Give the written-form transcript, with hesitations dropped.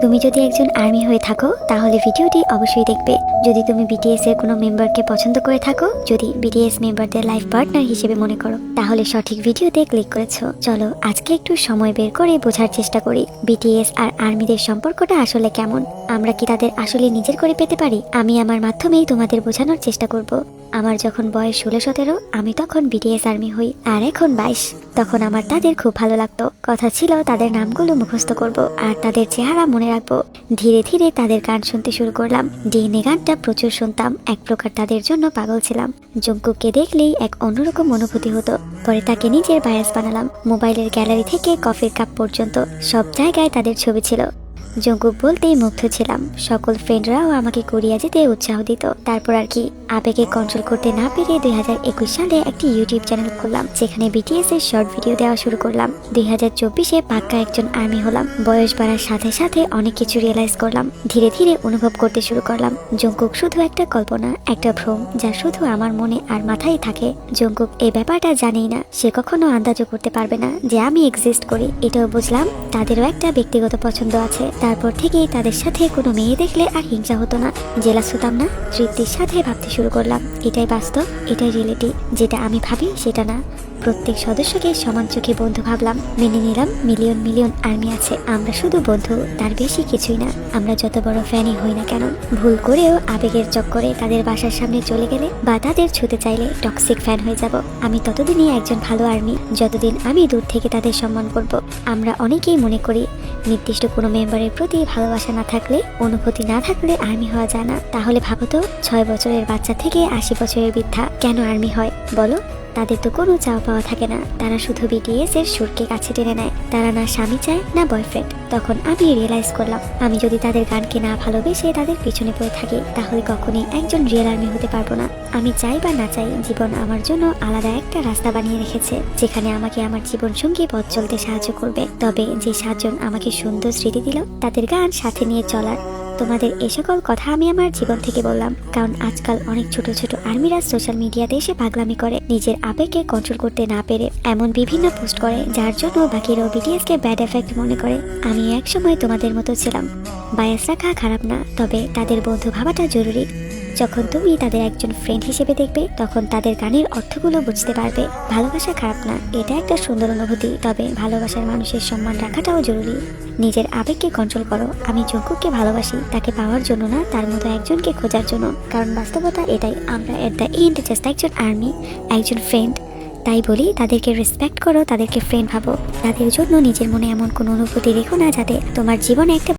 তুমি যদি একজন আর্মি হয়ে থাকো তাহলে ভিডিওটি অবশ্যই দেখবে। যদি তুমি বিটিএস এর কোনো মেম্বারকে পছন্দ করে থাকো, যদি বিটিএস মেম্বারদের লাইফ পার্টনার হিসেবে মনে করো, তাহলে সঠিক ভিডিওতে ক্লিক করেছো। চলো আজকে একটু সময় বের করে বোঝার চেষ্টা করি বিটিএস আর আর্মিদের সম্পর্কটা আসলে কেমন। আমরা কি তাদের আসলে নিজের করে পেতে পারি? আমি আমার মাধ্যমেই তোমাদের বোঝানোর চেষ্টা করব। আমার যখন বয়স 16-17, আমি তখন বিটিএস আর্মি হই, আর এখন 22। তখন আমার তাদের খুব ভালো লাগতো। কথা ছিল তাদের নামগুলো মুখস্থ করব আর তাদের চেহারা মনে রাখবো। ধীরে ধীরে তাদের গান শুনতে শুরু করলাম। ডিএনএ গানটা প্রচুর শুনতাম, এক প্রকার তাদের জন্য পাগল ছিলাম। জঙ্কুককে দেখলেই এক অন্যরকম অনুভূতি হতো। পরে তাকে নিজের বায়াস বানালাম। মোবাইলের গ্যালারি থেকে কফির কাপ পর্যন্ত সব জায়গায় তাদের ছবি ছিল। জঙ্কুক বলতেই মুগ্ধ ছিলাম। সকল ফ্রেন্ডরাও আমাকে কোরিয়া যেতে উৎসাহ দিত। তারপর আর কি, আবেগে কন্ট্রোল করতে না পেরে 2021 সালে একটি ইউটিউব চ্যানেল খুললাম, যেখানে বিটিএস এর শর্ট ভিডিও দেওয়া শুরু করলাম। 2024-এ পাক্কা একজন আর্মি হলাম। বয়স বাড়ার সাথে সাথে অনেক কিছু রিয়েলাইজ করলাম। ধীরে ধীরে অনুভব করতে শুরু করলাম জঙ্কুক শুধু একটা কল্পনা, একটা ভ্রম যা শুধু আমার মনে আর মাথায় থাকে। জঙ্কুক এই ব্যাপারটা জানেই না, সে কখনো আন্দাজও করতে পারবে না যে আমি এক্সিস্ট করি। এটাও বুঝলাম তাদেরও একটা ব্যক্তিগত পছন্দ আছে। তারপর থেকেই তাদের সাথে কোনো মেয়ে দেখলে আর হিংসা হতো না, জেলাস হতাম না। তৃপ্তির সাথে ভাবতে শুরু করলাম এটাই বাস্তব, এটাই রিয়েলিটি। যেটা আমি ভাবি সেটা না। প্রত্যেক সদস্যকে সমান চোখে বন্ধু ভাবলাম। মেনে নিলাম মিলিয়ন মিলিয়ন আর্মি আছে, আমরা শুধু বন্ধু, তার বেশি কিছুই না। আমরা যত বড় ফ্যানই হই না কেন, ভুল করেও আবেগের চক্করে তাদের বাসার সামনে চলে গেলে বা তাদের ছুতে চাইলে টক্সিক ফ্যান হয়ে যাব। আমি ততদিনই একজন ভালো আর্মি যতদিন আমি দূর থেকে তাদের সম্মান করব। আমরা অনেকেই মনে করি নির্দিষ্ট কোনো মেম্বারের প্রতি ভালোবাসা না থাকলে, অনুভূতি না থাকলে আর্মি হওয়া যায় না। তাহলে ভাবো তো, 6 বছরের বাচ্চা থেকে 80 বছরের বৃদ্ধা কেন আর্মি হয় বলো? তাদের তো কোনো চাওয়া পাওয়া থাকে না, তারা শুধু বিটিএস এর সুরকে কাছে টেনে নেয়। তারা না স্বামী চায় না বয়ফ্রেন্ড। তখন আমি রিয়েলাইজ করলাম, আমি যদি তাদের গানকে না ভালোবেসে তাদের পিছনে পড়ে থাকি, তাহলে কখনোই একজন রিয়েল আর্মি হতে পারবো না। আমি চাই বা না চাই, জীবন আমার জন্য আলাদা একটা রাস্তা বানিয়ে রেখেছে, যেখানে আমাকে আমার জীবন সঙ্গী পথ চলতে সাহায্য করবে। তবে যে 7 জন আমাকে সুন্দর স্মৃতি দিল, তাদের গান সাথে নিয়ে চলার। তোমাদের এ সকল কথা আমি আমার জীবন থেকে বললাম, কারণ আজকাল অনেক ছোট ছোট আর্মিরা সোশ্যাল মিডিয়াতে এসে পাগলামি করে, নিজের আবেগকে কন্ট্রোল করতে না পেরে এমন বিভিন্ন পোস্ট করে যার জন্য বাকিরাও বিটিএসকে ব্যাড এফেক্ট মনে করে। আমি এক সময় তোমাদের মতো ছিলাম। বায়াস রাখা খারাপ না, তবে তাদের বন্ধু ভাবাটা জরুরি। যখন তুমি তাদের একজন ফ্রেন্ড হিসেবে দেখবে, তখন তাদের গানের অর্থগুলো বুঝতে পারবে। ভালোবাসা খারাপ না, এটা একটা সুন্দর অনুভূতি, তবে ভালোবাসার মানুষের সম্মান রাখাটাও জরুরি। নিজের আবেগকে কন্ট্রোল করো। আমি জঙ্কুককে ভালোবাসি তাকে পাওয়ার জন্য না, তার মতো একজনকে খোঁজার জন্য। কারণ বাস্তবতা এটাই, আমরা এট দ্য এন্ড জাস্ট একজন আর্মি, একজন ফ্রেন্ড। তাই বলি তাদেরকে রেসপেক্ট করো, তাদেরকে ফ্রেন্ড ভাবো। তাদের জন্য নিজের মনে এমন কোনো অনুভূতি রেখো না যাতে তোমার জীবনে একটা